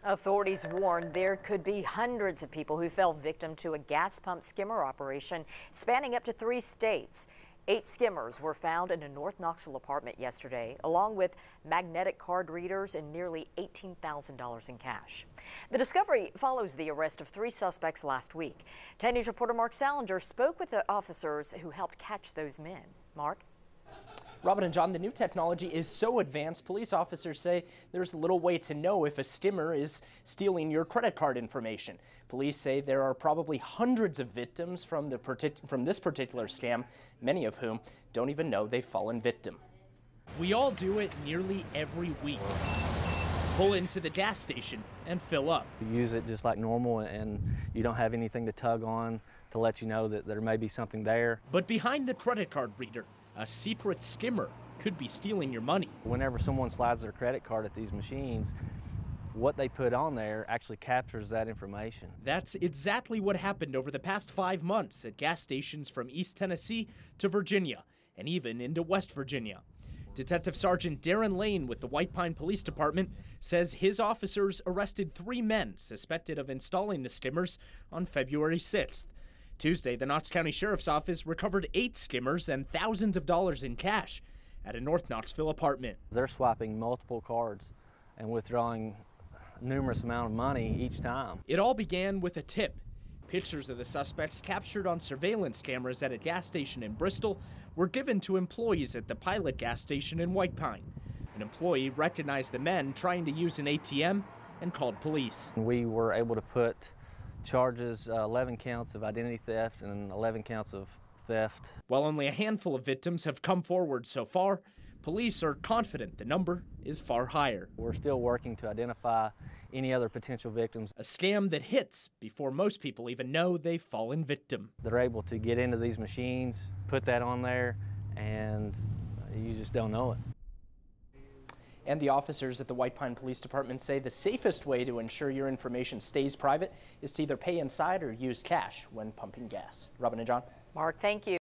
Authorities warn there could be hundreds of people who fell victim to a gas pump skimmer operation spanning up to 3 states. 8 skimmers were found in a North Knoxville apartment yesterday, along with magnetic card readers and nearly $18,000 in cash. The discovery follows the arrest of 3 suspects last week. 10 News reporter Mark Salinger spoke with the officers who helped catch those men. Mark? Robin and John, the new technology is so advanced, police officers say there's little way to know if a skimmer is stealing your credit card information. Police say there are probably hundreds of victims from this particular scam, many of whom don't even know they've fallen victim. We all do it nearly every week. Pull into the gas station and fill up. You use it just like normal and you don't have anything to tug on to let you know that there may be something there. But behind the credit card reader, a secret skimmer could be stealing your money. Whenever someone slides their credit card at these machines, what they put on there actually captures that information. That's exactly what happened over the past 5 months at gas stations from East Tennessee to Virginia and even into West Virginia. Detective Sergeant Darren Lane with the White Pine Police Department says his officers arrested 3 men suspected of installing the skimmers on February 6th. Tuesday, the Knox County Sheriff's Office recovered 8 skimmers and thousands of dollars in cash at a North Knoxville apartment. They're swiping multiple cards and withdrawing numerous amount of money each time. It all began with a tip. Pictures of the suspects captured on surveillance cameras at a gas station in Bristol were given to employees at the Pilot gas station in White Pine. An employee recognized the men trying to use an ATM and called police. We were able to put charges, 11 counts of identity theft and 11 counts of theft. While only a handful of victims have come forward so far, police are confident the number is far higher. We're still working to identify any other potential victims. A scam that hits before most people even know they've fallen victim. They're able to get into these machines, put that on there, and you just don't know it. And the officers at the White Pine Police Department say the safest way to ensure your information stays private is to either pay inside or use cash when pumping gas. Robin and John. Mark, thank you.